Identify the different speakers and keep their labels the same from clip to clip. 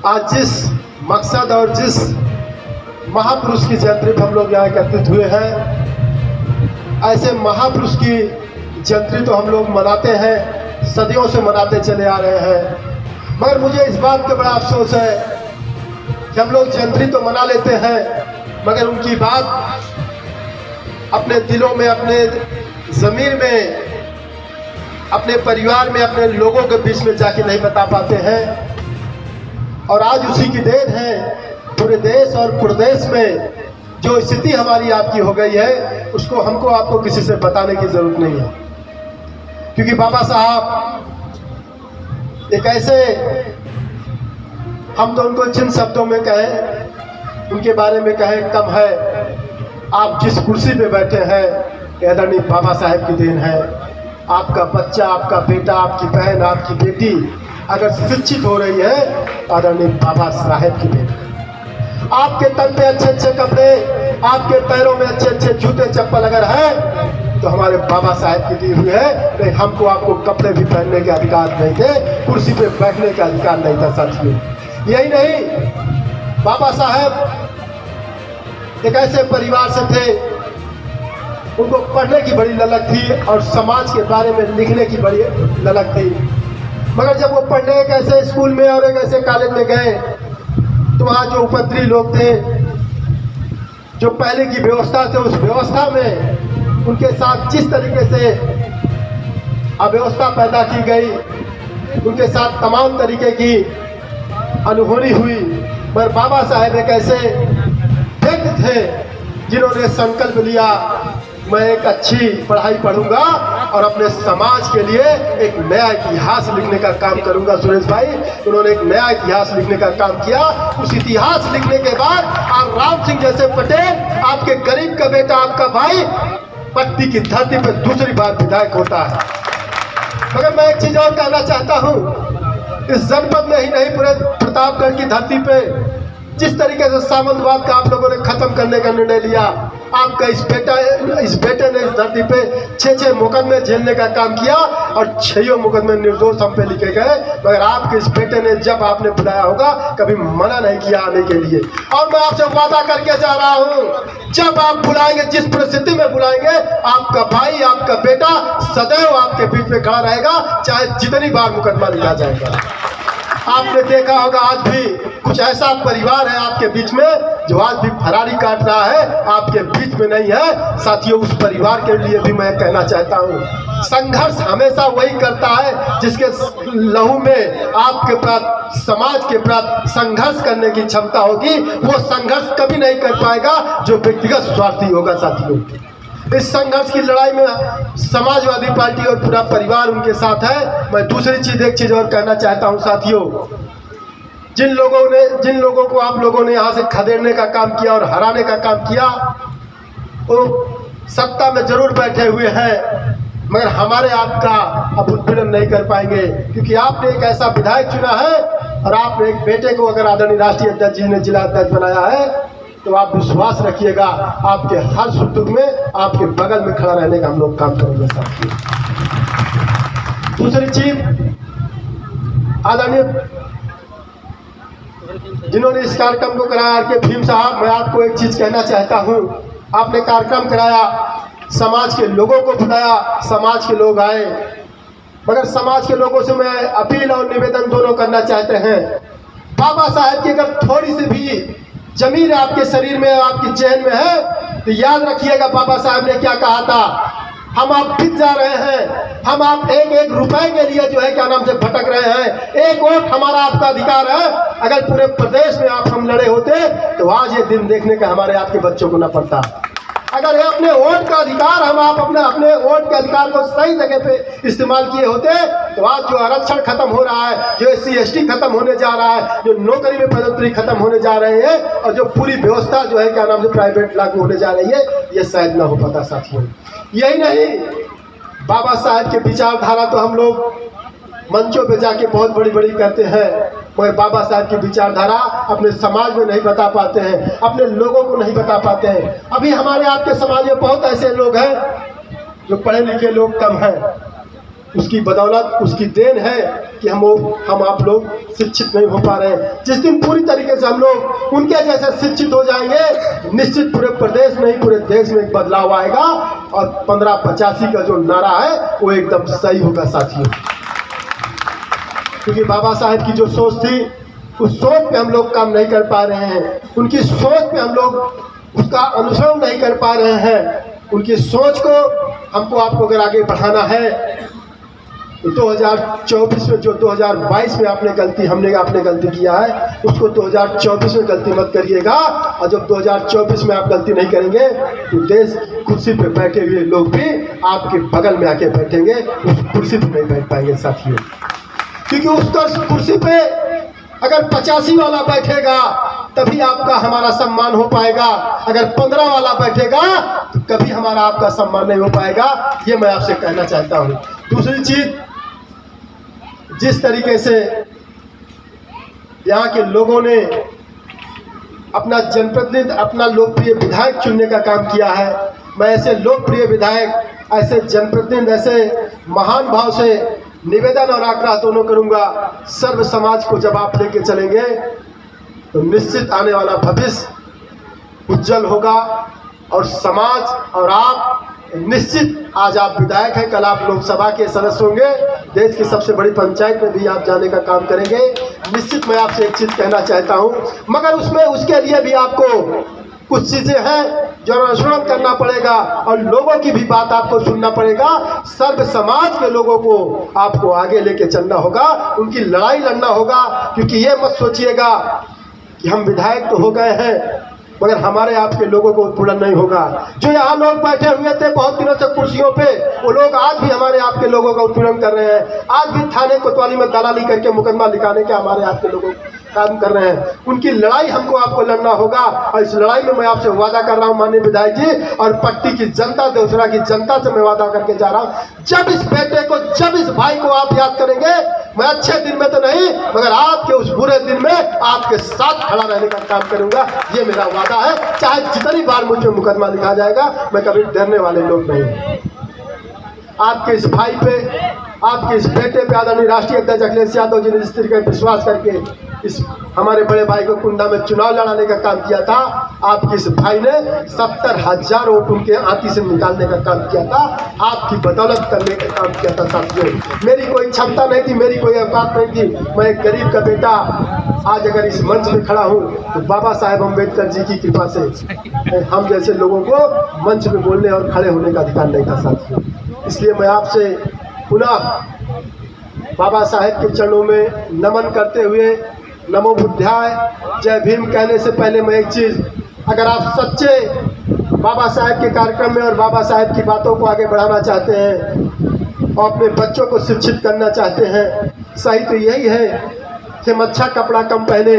Speaker 1: आज जिस मकसद और जिस महापुरुष की जयंती पर हम लोग यहाँ एकत्रित हुए हैं, ऐसे महापुरुष की जयंती तो हम लोग मनाते हैं, सदियों से मनाते चले आ रहे हैं। मगर मुझे इस बात का बड़ा अफसोस है कि हम लोग जयंती तो मना लेते हैं, मगर उनकी बात अपने दिलों में, अपने ज़मीर में, अपने परिवार में, अपने लोगों के बीच में जाके नहीं बता पाते हैं। और आज उसी की देन है, पूरे देश और प्रदेश में जो स्थिति हमारी आपकी हो गई है, उसको हमको आपको किसी से बताने की ज़रूरत नहीं है। क्योंकि बाबा साहब एक ऐसे, हम तो उनको जिन शब्दों में कहें, उनके बारे में कहें कम है। आप जिस कुर्सी पे बैठे हैं, आदरणीय बाबा साहेब की देन है। आपका बच्चा, आपका बेटा, आपकी बहन, आपकी बेटी अगर शिक्षित हो रही है, आदरणीय बाबा साहेब की देन है। आपके तन पे अच्छे अच्छे कपड़े, आपके पैरों में अच्छे अच्छे जूते चप्पल अगर है, तो हमारे बाबा साहेब की दी हुई है। नहीं, हमको आपको कपड़े भी पहनने के अधिकार नहीं थे, कुर्सी पे बैठने का अधिकार नहीं था। साथियों, यही नहीं, बाबा साहेब एक ऐसे परिवार से थे, उनको पढ़ने की बड़ी ललक थी और समाज के बारे में लिखने की बड़ी ललक थी। मगर जब वो पढ़ने एक ऐसे स्कूल में और एक ऐसे कॉलेज में गए, तो वहाँ जो उपद्रवी लोग थे, जो पहले की व्यवस्था थे, उस व्यवस्था में उनके साथ जिस तरीके से अव्यवस्था पैदा की गई, उनके साथ तमाम तरीके की अनहोनी हुई। पर बाबा साहेब एक ऐसे व्यक्ति थे जिन्होंने संकल्प लिया, मैं एक अच्छी पढ़ाई पढ़ूंगा और अपने समाज के लिए एक नया इतिहास लिखने का काम करूंगा। सुरेश भाई, उन्होंने एक नया इतिहास लिखने का काम किया। उस इतिहास लिखने के बाद आज राम सिंह जैसे पटेल, आपके गरीब का बेटा, आपका भाई, पट्टी की धरती पर दूसरी बार विधायक होता है। मगर मैं एक चीज और कहना चाहता हूं, इस जनपद में ही नहीं, पूरे प्रतापगढ़ की धरती पे जिस तरीके से सामंतवाद का आप लोगों ने खत्म करने का निर्णय लिया, आपका इस बेटे ने इस धरती पे 6 मुकदमे झेलने का काम किया और 6 मुकदमे निर्दोष हम पे लिखे गए। मगर आपके इस बेटे ने, जब आपने बुलाया होगा, कभी मना नहीं किया आने के लिए। और मैं आपसे वादा करके जा रहा हूं, जब आप बुलाएंगे, जिस परिस्थिति में बुलाएंगे, आपका भाई, आपका बेटा सदैव आपके बीच में खड़ा रहेगा, चाहे जितनी बार मुकदमा लिखा जाएगा। आपने देखा होगा, आज भी कुछ ऐसा परिवार है आपके बीच में जो आज भी फरारी काट रहा है, आपके बीच में नहीं है। साथियों, उस परिवार के लिए भी मैं कहना चाहता हूँ, संघर्ष हमेशा वही करता है जिसके लहू में आपके प्रति, समाज के प्रति संघर्ष करने की क्षमता होगी। वो संघर्ष कभी नहीं कर पाएगा जो व्यक्तिगत स्वार्थी होगा। साथियों, इस संघर्ष की लड़ाई में समाजवादी पार्टी और पूरा परिवार उनके साथ है। मैं दूसरी चीज, एक चीज और कहना चाहता हूं साथियों, जिन लोगों को आप लोगों ने यहाँ से खदेड़ने का काम किया और हराने का काम किया, वो सत्ता में जरूर बैठे हुए हैं, मगर हमारे आपका अब उत्पीड़न नहीं कर पाएंगे। क्योंकि आपने एक ऐसा विधायक चुना है और आपने एक बेटे को अगर आदरणीय राष्ट्रीय अध्यक्ष जी ने जिला अध्यक्ष बनाया है, तो आप विश्वास रखिएगा, आपके हर सुख दुख में आपके बगल में खड़ा रहने का हम लोग काम करेंगे। साथियों, दूसरी चीज, आदरणीय जिन्होंने इस कार्यक्रम को कराया, आर.के. भीम साहब, मैं आपको एक चीज कहना चाहता हूं। आपने कार्यक्रम कराया, समाज के लोगों को बुलाया, समाज के लोग आए, मगर समाज के लोगों से मैं अपील और निवेदन दोनों करना चाहते हैं। बाबा साहेब की अगर थोड़ी सी भी जमीन आपके शरीर में, आपकी चैन में है, तो याद रखिएगा बाबा साहब ने क्या कहा था। हम आप बिक जा रहे हैं, हम आप एक एक रुपए के लिए जो है क्या नाम से भटक रहे हैं। एक वोट हमारा आपका अधिकार है। अगर पूरे प्रदेश में आप हम लड़े होते, तो आज ये दिन देखने का हमारे आपके बच्चों को न पड़ता। अगर ये अपने वोट का अधिकार, हम आप अपने वोट के अधिकार को सही जगह पे इस्तेमाल किए होते, तो आज जो आरक्षण खत्म हो रहा है, जो SC/ST खत्म होने जा रहा है, जो नौकरी में पदोन्नति खत्म होने जा रहे हैं, और जो पूरी व्यवस्था जो है क्या नाम से प्राइवेट लागू होने जा रही है, ये शायद ना हो पाता। साथियों, यही नहीं, बाबा साहब के विचारधारा तो हम लोग मंचों पे जाके बहुत बड़ी बड़ी करते हैं, मगर बाबा साहब की विचारधारा अपने समाज में नहीं बता पाते हैं, अपने लोगों को नहीं बता पाते हैं। अभी हमारे आपके समाज में बहुत ऐसे लोग हैं जो पढ़े लिखे लोग कम हैं, उसकी बदौलत, उसकी देन है कि हम आप लोग शिक्षित नहीं हो पा रहे हैं। जिस दिन पूरी तरीके से हम लोग उनके जैसे शिक्षित हो जाएंगे, निश्चित पूरे प्रदेश में ही पूरे देश में एक बदलाव आएगा और 1585 का जो नारा है वो एकदम सही होगा साथियों। क्योंकि बाबा साहेब की जो सोच थी, उस सोच पे हम लोग काम नहीं कर पा रहे हैं, उनकी सोच पे हम लोग उसका अनुसरण नहीं कर पा रहे हैं। उनकी सोच को हमको आपको अगर आगे बढ़ाना है तो 2024 में जो 2022 में आपने गलती किया है, उसको 2024 में गलती मत करिएगा। और जब 2024 में आप गलती नहीं करेंगे तो देश कुर्सी पे बैठे हुए लोग भी आपके बगल में आके बैठेंगे, उस कुर्सी पे नहीं बैठ पाएंगे साथियों। क्योंकि उस कुर्सी पे अगर 85 वाला बैठेगा तभी आपका हमारा सम्मान हो पाएगा, अगर 15 वाला बैठेगा तो कभी हमारा आपका सम्मान नहीं हो पाएगा। ये मैं आपसे कहना चाहता हूँ। दूसरी चीज, जिस तरीके से यहाँ के लोगों ने अपना जनप्रतिनिधि, अपना लोकप्रिय विधायक चुनने का काम किया है, मैं ऐसे लोकप्रिय विधायक, ऐसे जनप्रतिनिधि, ऐसे महान भाव से निवेदन और आग्रह दोनों करूंगा। सर्व समाज को जब आप लेके चलेंगे तो निश्चित आने वाला भविष्य उज्जवल होगा और समाज और आप निश्चित, आज आप विधायक हैं, कल आप लोकसभा के सदस्य होंगे, देश की सबसे बड़ी पंचायत में भी आप जाने का काम करेंगे। निश्चित मैं आपसे एक चीज कहना चाहता हूं, मगर उसमें उसके लिए भी आपको कुछ चीजें हैं जो अनुसरण करना पड़ेगा और लोगों की भी बात आपको सुनना पड़ेगा। सर्व समाज के लोगों को आपको आगे लेके चलना होगा, उनकी लड़ाई लड़ना होगा। क्योंकि ये मत सोचिएगा कि हम विधायक तो हो गए हैं मगर हमारे आपके लोगों को उत्पीड़न नहीं होगा। जो यहाँ लोग बैठे हुए थे बहुत दिनों से कुर्सियों पे, वो लोग आज भी हमारे आपके लोगों का उत्पीड़न कर रहे हैं। आज भी थाने कोतवाली में दलाली करके मुकदमा लिखाने के हमारे आपके लोगों काम कर रहे हैं। उनकी लड़ाई हमको आपको लड़ना होगा और इस लड़ाई में मैं आपसे वादा कर रहा हूं माननीय विधायक जी, और पट्टी की जनता, देवसरा की जनता से मैं वादा करके जा रहा हूं, जब इस बेटे को, जब इस भाई को आप याद करेंगे, मैं अच्छे दिन में तो नहीं मगर आपके उस बुरे दिन में आपके साथ खड़ा रहने का काम करूंगा। ये मेरा वादा है। चाहे जितनी बार मुझ पे मुकदमा लिखा जाएगा, मैं कभी डरने वाले लोग नहीं। आपके इस भाई पे, आपके इस बेटे पे आदरणीय राष्ट्रीय अध्यक्ष अखिलेश यादव जी ने जिस तरीके विश्वास करके इस हमारे बड़े भाई को कुंडा में चुनाव लड़ाने का काम किया था, आपके इस भाई ने 70,000 वोट उनके आंती से निकालने का काम किया था, आपकी बदौलत करने का काम किया था साथियों। मेरी कोई क्षमता नहीं थी, मेरी कोई औकात नहीं थी, मैं एक गरीब का बेटा आज अगर इस मंच में खड़ा हूँ तो बाबा साहेब अम्बेडकर जी की कृपा से हम जैसे लोगों को मंच में बोलने और खड़े होने का अधिकार नहीं था साथियों। इसलिए मैं आपसे पुनः बाबा साहेब के चरणों में नमन करते हुए नमो बुद्धाय जय भीम कहने से पहले मैं एक चीज़, अगर आप सच्चे बाबा साहेब के कार्यक्रम में और बाबा साहेब की बातों को आगे बढ़ाना चाहते हैं और अपने बच्चों को शिक्षित करना चाहते हैं, सही तो यही है कि हम अच्छा कपड़ा कम पहने,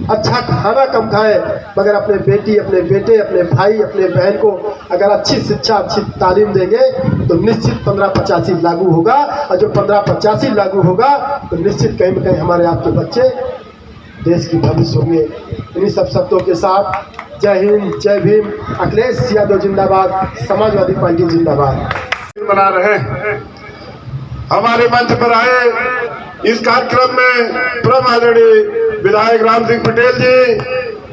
Speaker 1: अच्छा खाना कम खाएं, मगर अपने बेटी, अपने बेटे, अपने भाई, अपने बहन को अगर अच्छी शिक्षा, अच्छी तालीम देंगे तो निश्चित 1585 लागू होगा। और जो 1585 लागू होगा तो निश्चित कहीं न कहीं हमारे आपके बच्चे देश की भविष्य होंगे। इन्हीं सब शब्दों के साथ जय हिंद, जय भीम, अखिलेश यादव जिंदाबाद, समाजवादी पार्टी जिंदाबाद।
Speaker 2: बना रहे हैं हमारे मंच पर आए इस कार्यक्रम में परम आदरणीय विधायक राम सिंह पटेल जी,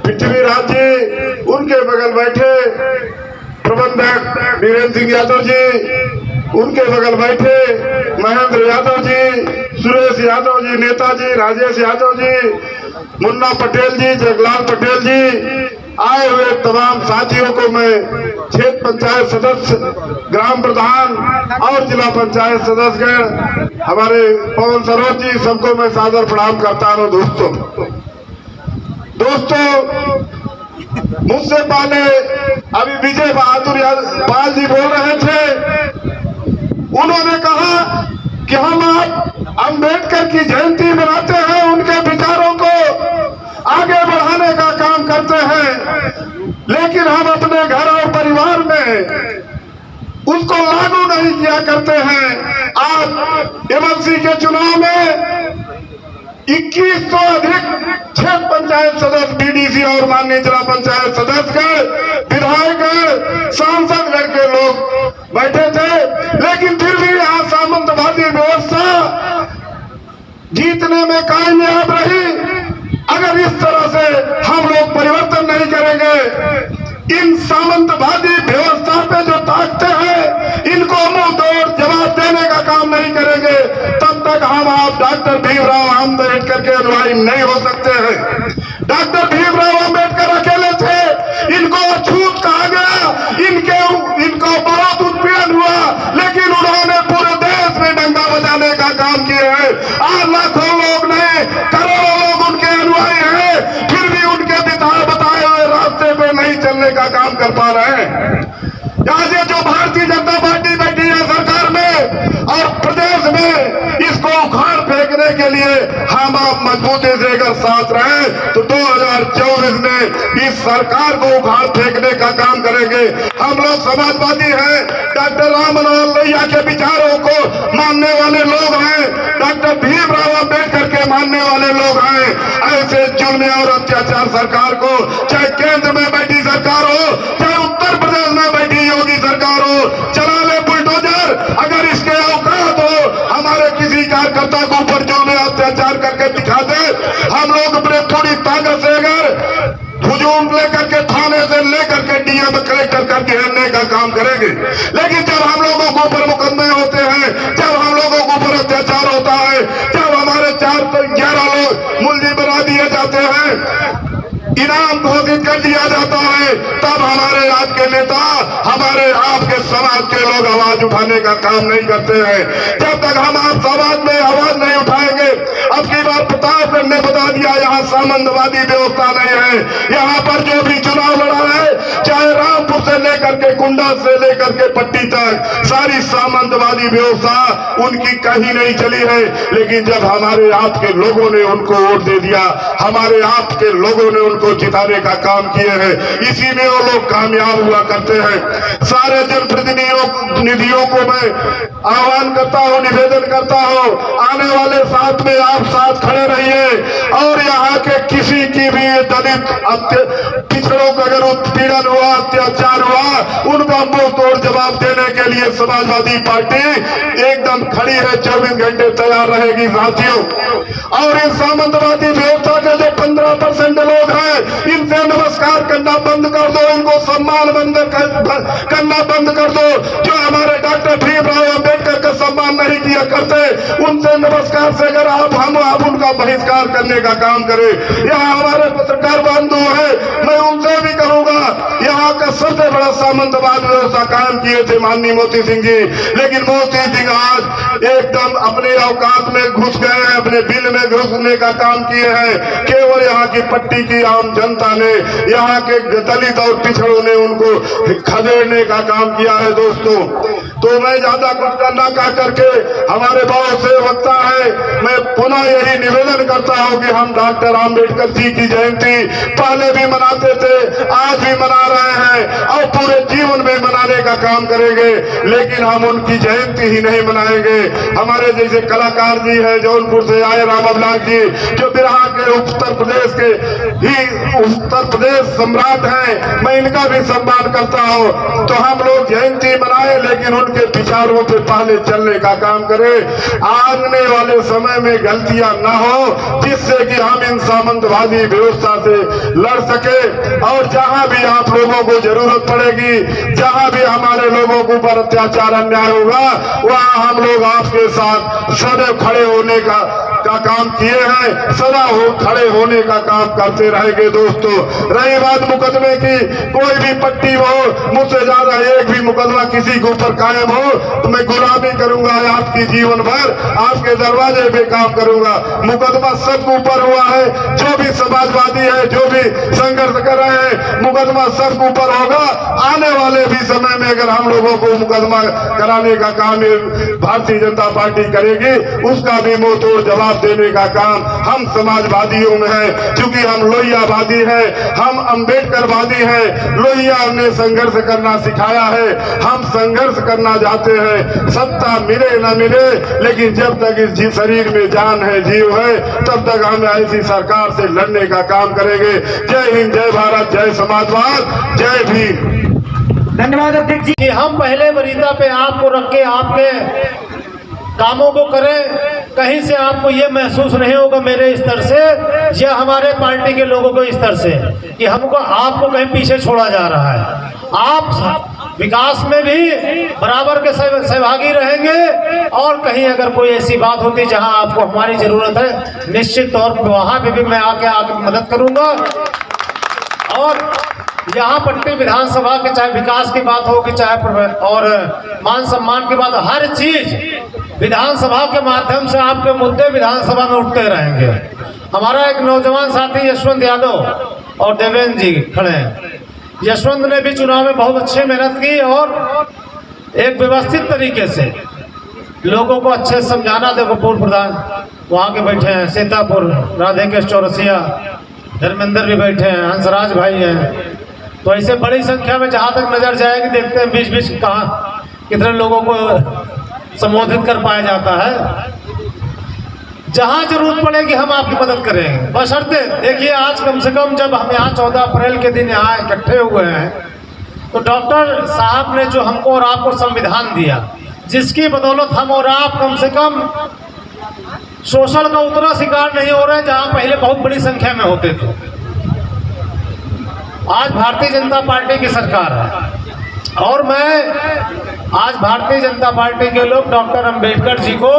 Speaker 2: पृथ्वीराज जी, उनके बगल बैठे प्रबंधक वीरेंद्र सिंह यादव जी, उनके बगल बैठे महेंद्र यादव जी, सुरेश यादव जी, नेताजी राजेश यादव जी, मुन्ना पटेल जी, जगलाल पटेल जी, आए हुए तमाम साथियों को मैं क्षेत्र पंचायत सदस्य, ग्राम प्रधान और जिला पंचायत सदस्यगण, हमारे पवन सरोज जी, सबको मैं सादर प्रणाम करता हूँ। दोस्तों मुझसे पहले अभी विजय बहादुर पाल जी बोल रहे थे, उन्होंने कहा कि हम आप अम्बेडकर की जयंती मनाते हैं, उनके विचारों को आगे बढ़ाने का काम करते हैं, लेकिन हम अपने घर और परिवार में उसको लागू नहीं किया करते हैं। आज एमएलसी के चुनाव में 2100 अधिक क्षेत्र पंचायत सदस्य, बीडीसी और माननीय जिला पंचायत सदस्यगण, विधायकगण, सांसदगण के लोग बैठे थे, लेकिन फिर भी यहाँ सामंतवादी जीतने में कामयाब रही। अगर इस तरह से हम लोग परिवर्तन नहीं करेंगे, इन सामंतवादी व्यवस्था पे जो ताकते हैं इनको मुंह तोड़ जवाब देने का काम नहीं करेंगे, तब तक हम आप डॉक्टर भीमराव अम्बेडकर के अनुयायी नहीं हो सकते हैं। डॉक्टर भीमराव अम्बेडकर अकेले थे, इनको अछूत कहा गया, इनको बहुत उत्पीड़न हुआ, लेकिन उन्होंने पूरे देश में दंगा बजाने का काम किया है। आज लाखों लोग नहीं, करोड़ों लोग उनके अनुयायी हैं, फिर भी उनके बताए हुए रास्ते पे नहीं चलने का काम कर पा रहे हैं। आज ये जो भारतीय जनता पार्टी बैठी है सरकार में और प्रदेश में, इसको उखाड़ फेंकने के लिए हम आप मजबूती से अगर साथ रहे तो 2024 में इस सरकार को उखाड़ फेंकने का काम करेंगे। हम लोग समाजवादी हैं, डॉक्टर राम मनोहर लोहिया के विचारों को मानने वाले लोग हैं, डॉक्टर भीमराव अम्बेडकर के मानने वाले लोग हैं। ऐसे जुल्म और अत्याचार सरकार को, चाहे केंद्र में बैठी सरकार हो, चाहे उत्तर प्रदेश में बैठी योगी सरकार हो, चला ले बुलडोजर। अगर इसके औकात हो हमारे किसी कार्यकर्ता को ऊपर जुल्म अत्याचार करके दिखा दे, हम लोग अपने पूरी ताकत से अगर हुजूम लेकर के थाने से लेकर के डीएम कलेक्टर का घेरने का काम करेंगे। लेकिन जब हम लोगों के ऊपर मुकदमे होते हैं, जब हम लोगों के ऊपर अत्याचार होता है, जब हमारे 4-11 लोग मुलजिम बना दिए जाते हैं, इनाम घोषित कर दिया जाता है, तब हमारे आपके नेता, हमारे आपके समाज के लोग आवाज उठाने का काम नहीं करते हैं। जब तक हम आप समाज में आवाज नहीं उठाएंगे, अब की बार प्रताप ने बता दिया यहाँ सामंतवादी व्यवस्था नहीं है। यहाँ पर जो भी चुनाव लड़ा है, चाहे रामपुर से लेकर के कुंडा से लेकर के पट्टी तक, सारी सामंतवादी व्यवस्था उनकी कहीं नहीं चली है। लेकिन जब हमारे आपके लोगों ने उनको वोट दे दिया, हमारे आपके लोगों ने उनको जिताने का काम किए हैं, इसी में वो लोग कामयाब हुआ करते हैं। सारे जनप्रतिनिधियों को मैं आह्वान करता हूं, निवेदन करता हूं, आने वाले साथ में आप साथ खड़े रहिए और यहाँ के किसी की भी दलित पिछड़ों का अगर उत्पीड़न हुआ, अत्याचार हुआ, उनका मुंह तोड़ जवाब देने के लिए समाजवादी पार्टी एकदम खड़ी है, 24 घंटे तैयार रहेगी साथियों। और इन सामंतवादी व्यवस्था के जो 15% लोग हैं, इनसे नमस्कार करना बंद कर दो, इनको सम्मान करना बंद कर दो। जो हमारे डॉक्टर भीमराव अम्बेडकर का सम्मान नहीं किया करते, उनसे नमस्कार से अगर आप उनका बहिष्कार करने का काम करें। यहाँ हमारे पत्रकार बंधु हैं, मैं उनसे भी कहूंगा, यहाँ का सबसे बड़ा सामंतवाद व्यवस्था कायम किए थे माननीय मोती सिंह जी, लेकिन मोती सिंह आज एकदम अपने औकात में घुस गए हैं, अपने बिल में घुसने का काम किए हैं। केवल यहाँ की पट्टी की आम जनता ने, यहाँ के दलित और पिछड़ों ने उनको खदेड़ने का काम किया है दोस्तों। तो मैं ज्यादा कुछ करना कह करके, हमारे बहुत से वक्ता है, मैं पुनः यही निवेदन करता हूं कि हम डॉक्टर आम्बेडकर जी की जयंती पहले भी मनाते थे, आज भी मना रहे हैं और पूरे जीवन में मनाने का काम करेंगे। लेकिन हम उनकी जयंती ही नहीं मनाएंगे। हमारे जैसे कलाकार जी है, जौनपुर से आए राम अभिलाष जी, जो बिहार के उत्तर प्रदेश सम्राट हैं, मैं इनका भी सम्मान करता हूं। तो हम लोग जयंती मनाए, लेकिन उनके विचारों पे पहले चलने का काम करें। आने वाले समय में गलतियां न हो, जिससे कि हम इन सामंतवादी व्यवस्था से लड़ सके। और जहां भी आप लोगों को जरूरत पड़ेगी, जहां भी हमारे लोगों के ऊपर अत्याचार अन्याय होगा, वहां हम लोग आपके साथ सदैव खड़े होने का काम किए हैं, सदा खड़े होने का काम करते रहेंगे दोस्तों। रही बात मुकदमे की, कोई भी पट्टी हो, मुझसे ज्यादा एक भी मुकदमा किसी के ऊपर कायम हो तो मैं गुलामी करूंगा आपकी जीवन भर, आपके दरवाजे पे काम करूंगा। मुकदमा सबके ऊपर हुआ है, जो भी समाजवादी है, जो भी संघर्ष कर रहे हैं, मुकदमा सबके ऊपर होगा। आने वाले भी समय में अगर हम लोगों को मुकदमा कराने का काम भारतीय जनता पार्टी करेगी, उसका भी मुंह तोड़ जवाब देने का काम हम समाजवादियों में है। क्योंकि हम लोहियावादी हैं, हम अम्बेडकरवादी हैं। लोहिया ने संघर्ष करना सिखाया है, हम संघर्ष करना चाहते हैं। सत्ता मिले न मिले, लेकिन जब तक इस शरीर में जान है, जीव है, तब तक हम ऐसी सरकार से लड़ने का काम करेंगे। जय हिंद, जय भारत, जय समाजवाद, जय भीम।
Speaker 3: धन्यवाद अध्यक्ष जी।
Speaker 1: कि हम पहले वरीयता पे आपको रख के आपके कामों को करें, कहीं से आपको ये महसूस नहीं होगा मेरे स्तर से या हमारे पार्टी के लोगों को स्तर से कि आपको कहीं पीछे छोड़ा जा रहा है। आप विकास में भी बराबर के सहभागी रहेंगे और कहीं अगर कोई ऐसी बात होती जहां आपको हमारी जरूरत है, निश्चित तौर पर वहां पे भी मैं आके मदद करूंगा। और यहाँ पट्टी विधानसभा के चाहे विकास की बात हो कि चाहे और मान सम्मान की बात, हर चीज विधानसभा के माध्यम से आपके मुद्दे विधानसभा में उठते रहेंगे। हमारा एक नौजवान साथी यशवंत यादव और देवेंद्र जी खड़े हैं। यशवंत ने भी चुनाव में बहुत अच्छी मेहनत की और एक व्यवस्थित तरीके से लोगों को अच्छे से समझाना। देखो पूर्व प्रधान वहाँ के बैठे हैं, सीतापुर राधे के चौरसिया, धर्मेंद्र भी बैठे हैं, हंसराज भाई हैं। तो ऐसे बड़ी संख्या में जहाँ तक नजर जाएगी देखते हैं बीच बीच कहाँ कितने लोगों को संबोधित कर पाया जाता है। जहाँ जरूरत पड़ेगी हम आपकी मदद करेंगे, बशर्ते देखिए आज कम से कम जब हम यहाँ 14 अप्रैल के दिन यहाँ इकट्ठे हुए हैं तो डॉक्टर साहब ने जो हमको और आपको संविधान दिया, जिसकी बदौलत हम और आप कम से कम शोषण का उतना शिकार नहीं हो रहे हैं जहाँ पहले बहुत बड़ी संख्या में होते थे। आज भारतीय जनता पार्टी की सरकार है और मैं आज भारतीय जनता पार्टी के लोग डॉक्टर अंबेडकर जी को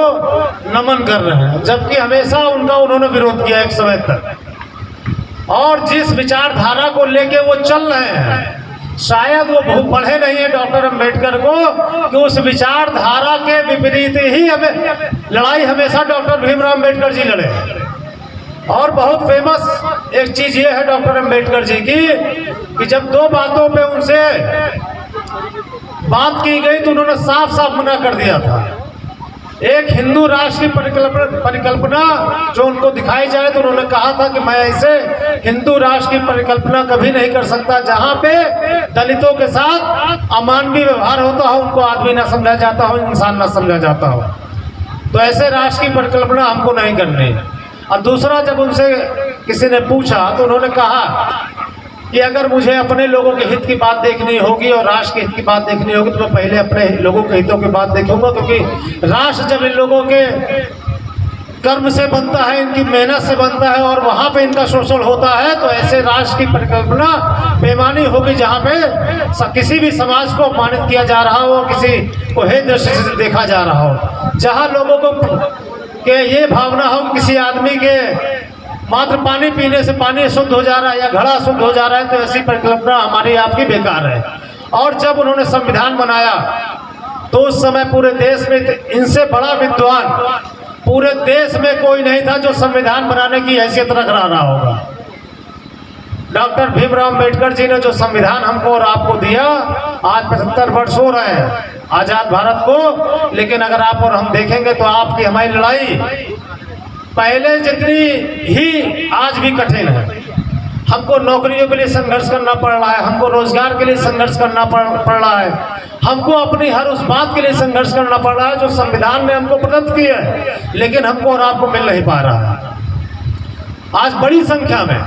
Speaker 1: नमन कर रहे हैं, जबकि हमेशा उन्होंने विरोध किया एक समय तक। और जिस विचारधारा को लेके वो चल रहे हैं, शायद वो बहुत पढ़े नहीं है डॉक्टर अंबेडकर को कि उस विचारधारा के विपरीत ही हमें लड़ाई हमेशा डॉक्टर भीमराव अंबेडकर जी लड़े। और बहुत फेमस एक चीज ये है डॉक्टर अंबेडकर जी की कि जब दो बातों पे उनसे बात की गई तो उन्होंने साफ साफ मना कर दिया था। एक हिंदू राष्ट्र की परिकल्पना जो उनको दिखाई जाए तो उन्होंने कहा था कि मैं ऐसे हिंदू राष्ट्र की परिकल्पना कभी नहीं कर सकता जहां पे दलितों के साथ अमानवीय व्यवहार होता हो, उनको आदमी ना समझा जाता हो, इंसान ना समझा जाता हो। तो ऐसे राष्ट्र की परिकल्पना हमको नहीं करनी। और दूसरा, जब उनसे किसी ने पूछा तो उन्होंने कहा कि अगर मुझे अपने लोगों के हित की बात देखनी होगी और राष्ट्र के हित की बात देखनी होगी तो मैं पहले अपने लोगों के हितों की बात देखूंगा, क्योंकि राष्ट्र जब इन लोगों के कर्म से बनता है, इनकी मेहनत से बनता है और वहाँ पे इनका शोषण होता है, तो ऐसे राष्ट्र की परिकल्पना बेमानी होगी जहाँ पे किसी भी समाज को अपमानित किया जा रहा हो, किसी को हे दृष्टि से देखा जा रहा हो, जहाँ लोगों को के ये भावना हो कि किसी आदमी के मात्र पानी पीने से पानी शुद्ध हो जा रहा है या घड़ा शुद्ध हो जा रहा है, तो ऐसी परिकल्पना हमारी आपकी बेकार है। और जब उन्होंने संविधान बनाया तो उस समय पूरे देश में इनसे बड़ा विद्वान पूरे देश में कोई नहीं था जो संविधान बनाने की हैसियत रख रहा होगा। डॉक्टर भीमराव अंबेडकर जी ने जो संविधान हमको और आपको दिया, आज 75 वर्ष हो रहे हैं आजाद भारत को, लेकिन अगर आप और हम देखेंगे तो आपकी हमारी लड़ाई पहले जितनी ही आज भी कठिन है। हमको नौकरियों के लिए संघर्ष करना पड़ रहा है, हमको रोजगार के लिए संघर्ष करना पड़ रहा है, हमको अपनी हर उस बात के लिए संघर्ष करना पड़ रहा है जो संविधान ने हमको प्रदत्त की है, लेकिन हमको और आपको मिल नहीं पा रहा है। आज बड़ी संख्या में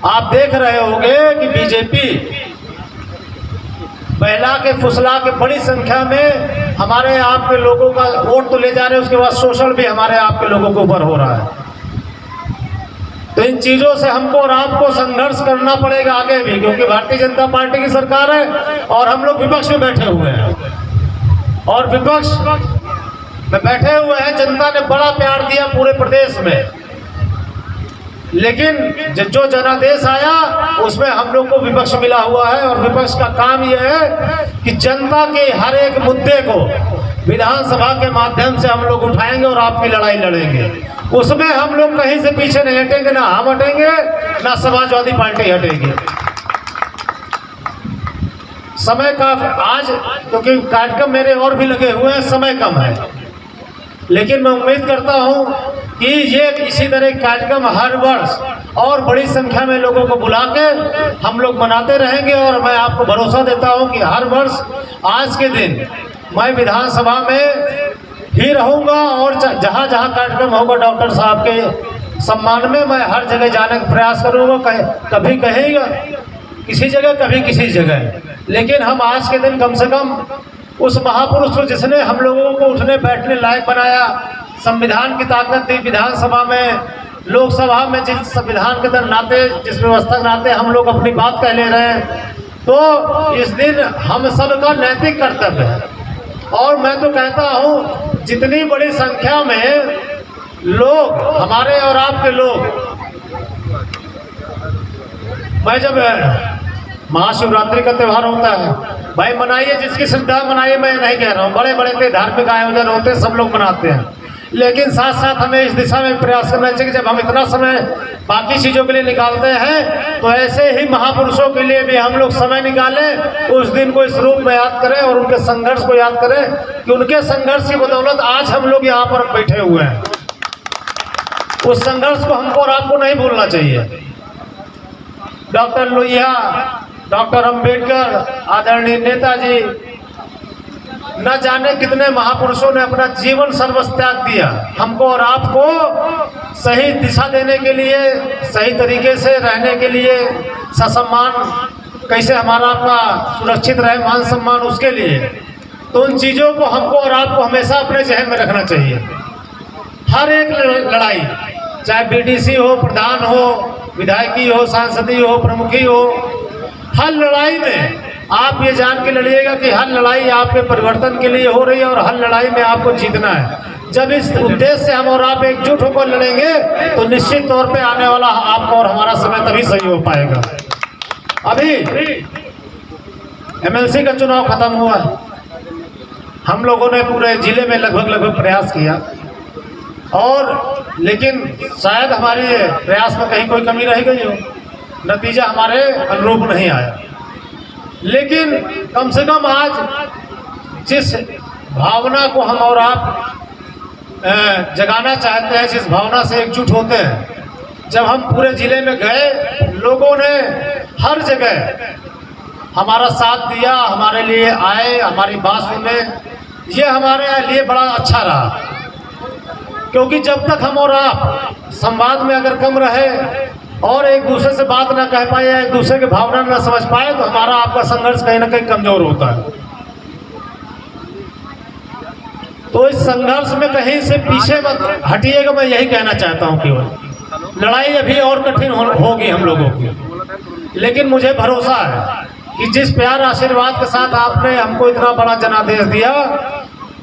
Speaker 1: आप देख रहे होंगे कि बीजेपी बहला के फुसला के बड़ी संख्या में हमारे आपके लोगों का वोट तो ले जा रहे हैं, उसके बाद शोषण भी हमारे आपके लोगों के ऊपर हो रहा है। तो इन चीज़ों से हमको और आपको संघर्ष करना पड़ेगा आगे भी, क्योंकि भारतीय जनता पार्टी की सरकार है और हम लोग विपक्ष में बैठे हुए हैं और विपक्ष में बैठे हुए हैं। जनता ने बड़ा प्यार दिया पूरे प्रदेश में, लेकिन जो जनादेश आया उसमें हम लोग को विपक्ष मिला हुआ है और विपक्ष का काम यह है कि जनता के हर एक मुद्दे को विधानसभा के माध्यम से हम लोग उठाएंगे और आपकी लड़ाई लड़ेंगे। उसमें हम लोग कहीं से पीछे नहीं हटेंगे, ना हम हटेंगे ना समाजवादी पार्टी हटेगी। समय का आज क्योंकि कार्यक्रम मेरे और भी लगे हुए हैं, समय कम है, लेकिन मैं उम्मीद करता हूं कि ये इसी तरह कार्यक्रम हर वर्ष और बड़ी संख्या में लोगों को बुला के हम लोग मनाते रहेंगे। और मैं आपको भरोसा देता हूं कि हर वर्ष आज के दिन मैं विधानसभा में ही रहूंगा और जहां जहां कार्यक्रम होगा डॉक्टर साहब के सम्मान में मैं हर जगह जाने का प्रयास करूंगा। कभी कहेगा किसी जगह, कभी किसी जगह, लेकिन हम आज के दिन कम से कम उस महापुरुष को जिसने हम लोगों को उठने बैठने लायक बनाया,
Speaker 4: संविधान की ताकत दी, विधानसभा में, लोकसभा में जिस संविधान के नाते, जिस व्यवस्था के नाते हम लोग अपनी बात कह ले रहे हैं, तो इस दिन हम सबका नैतिक कर्तव्य है। और मैं तो कहता हूँ जितनी बड़ी संख्या में लोग, हमारे और आपके लोग, मैं जब महाशिवरात्रि का त्यौहार होता है, भाई मनाइए, जिसकी श्रद्धा मनाइए, मैं नहीं कह रहा हूँ, बड़े बड़े धार्मिक आयोजन होते हैं, सब लोग मनाते हैं, लेकिन साथ साथ हमें इस दिशा में प्रयास करना चाहिए कि जब हम इतना समय बाकी चीज़ों के लिए निकालते हैं, तो ऐसे ही महापुरुषों के लिए भी हम लोग समय निकालें, उस दिन को इस रूप में याद करें और उनके संघर्ष को याद करें कि उनके संघर्ष की बदौलत आज हम लोग यहाँ पर बैठे हुए हैं। उस संघर्ष को हमको और आपको नहीं भूलना चाहिए। डॉक्टर लोहिया, डॉक्टर अंबेडकर, आदरणीय नेताजी, न जाने कितने महापुरुषों ने अपना जीवन सर्वस्व त्याग दिया हमको और आपको सही दिशा देने के लिए, सही तरीके से रहने के लिए, ससम्मान कैसे हमारा आपका सुरक्षित रहे, मान सम्मान, उसके लिए। तो उन चीज़ों को हमको और आपको हमेशा अपने जहन में रखना चाहिए। हर एक लड़ाई, चाहे बीडीसी हो, प्रधान हो, विधायकी हो, सांसदी हो, प्रमुखी हो, हर लड़ाई में आप ये जान के लड़िएगा कि हर लड़ाई आपके परिवर्तन के लिए हो रही है और हर लड़ाई में आपको जीतना है। जब इस उद्देश्य से हम और आप एकजुट होकर लड़ेंगे तो निश्चित तौर पे आने वाला आपका और हमारा समय तभी सही हो पाएगा। अभी एमएलसी का चुनाव खत्म हुआ, हम लोगों ने पूरे जिले में लगभग प्रयास किया, और लेकिन शायद हमारे प्रयास में कहीं कोई कमी रह गई हो, नतीजा हमारे अनुरूप नहीं आया। लेकिन कम से कम आज जिस भावना को हम और आप जगाना चाहते हैं, जिस भावना से एकजुट होते हैं, जब हम पूरे ज़िले में गए, लोगों ने हर जगह हमारा साथ दिया, हमारे लिए आए, हमारी बात सुने, ये हमारे लिए बड़ा अच्छा रहा। क्योंकि जब तक हम और आप संवाद में अगर कम रहे और एक दूसरे से बात ना कह पाए या एक दूसरे की भावना ना समझ पाए, तो हमारा आपका संघर्ष कहीं ना कहीं कमजोर होता है। तो इस संघर्ष में कहीं से पीछे मत हटिएगा, मैं यही कहना चाहता हूं। केवल लड़ाई अभी और कठिन होगी हम लोगों की, लेकिन मुझे भरोसा है कि जिस प्यार आशीर्वाद के साथ आपने हमको इतना बड़ा जनादेश दिया,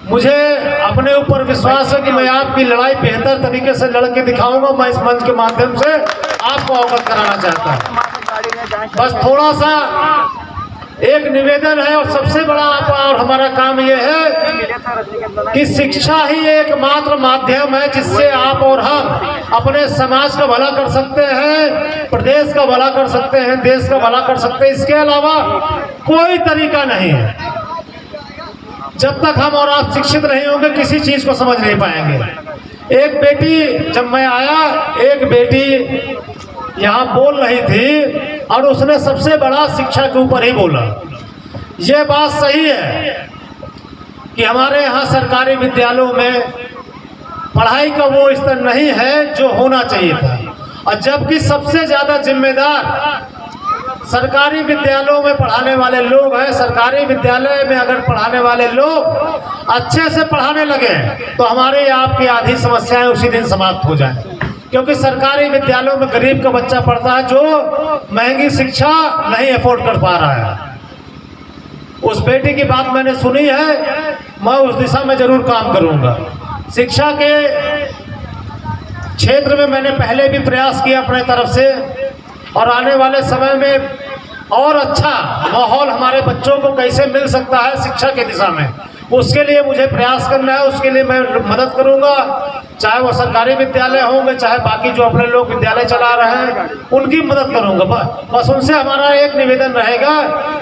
Speaker 4: मुझे अपने ऊपर विश्वास है कि मैं आपकी लड़ाई बेहतर तरीके से लड़ के दिखाऊंगा। मैं इस मंच के माध्यम से आपको अवगत कराना चाहता हूँ। बस थोड़ा सा एक निवेदन है, और सबसे बड़ा आपका और हमारा काम ये है कि शिक्षा ही एकमात्र माध्यम है जिससे आप और हम अपने समाज का भला कर सकते हैं, प्रदेश का भला कर सकते हैं, देश का भला कर सकते हैं। इसके अलावा कोई तरीका नहीं है। जब तक हम और आप शिक्षित नहीं होंगे, किसी चीज़ को समझ नहीं पाएंगे। एक बेटी, जब मैं आया, एक बेटी यहाँ बोल रही थी और उसने सबसे बड़ा शिक्षा के ऊपर ही बोला। ये बात सही है कि हमारे यहाँ सरकारी विद्यालयों में पढ़ाई का वो स्तर नहीं है जो होना चाहिए था, और जबकि सबसे ज़्यादा जिम्मेदार सरकारी विद्यालयों में पढ़ाने वाले लोग हैं। सरकारी विद्यालय में अगर पढ़ाने वाले लोग अच्छे से पढ़ाने लगे तो हमारे आपकी आधी समस्याएं उसी दिन समाप्त हो जाएं। क्योंकि सरकारी विद्यालयों में गरीब का बच्चा पढ़ता है जो महंगी शिक्षा नहीं अफोर्ड कर पा रहा है। उस बेटी की बात मैंने सुनी है, मैं उस दिशा में जरूर काम करूंगा। शिक्षा के क्षेत्र में मैंने पहले भी प्रयास किया अपने तरफ से, और आने वाले समय में और अच्छा माहौल हमारे बच्चों को कैसे मिल सकता है शिक्षा की दिशा में, उसके लिए मुझे प्रयास करना है। उसके लिए मैं मदद करूंगा, चाहे वो सरकारी विद्यालय होंगे, चाहे बाकी जो अपने लोग विद्यालय चला रहे हैं उनकी मदद करूंगा। बस उनसे हमारा एक निवेदन रहेगा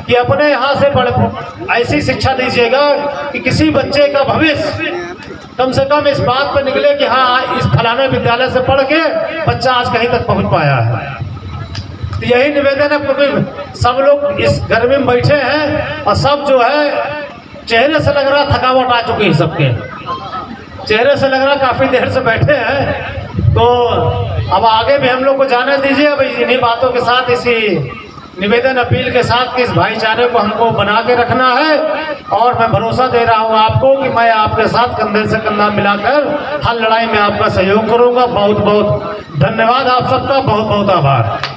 Speaker 4: कि अपने यहाँ से ऐसी शिक्षा दीजिएगा कि किसी बच्चे का भविष्य कम से कम इस बात पर निकले कि हाँ, इस फलाने विद्यालय से पढ़ के बच्चा आज कहीं तक पहुँच पाया है। तो यही निवेदन है, क्योंकि सब लोग इस गर्मी में बैठे हैं और सब जो है चेहरे से लग रहा थकावट आ चुकी है, सबके चेहरे से लग रहा काफ़ी देर से बैठे हैं। तो अब आगे भी हम लोग को जाने दीजिए। अब इन्हीं बातों के साथ, इसी निवेदन अपील के साथ कि इस भाईचारे को हमको बना के रखना है, और मैं भरोसा दे रहा हूं आपको कि मैं आपके साथ कंधे से कंधा मिलाकर हर लड़ाई में आपका सहयोग करूंगा। बहुत बहुत धन्यवाद आप सबका, बहुत बहुत आभार।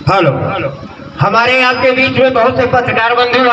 Speaker 3: हेलो, हमारे यहाँ के बीच में बहुत से पत्रकार बंधु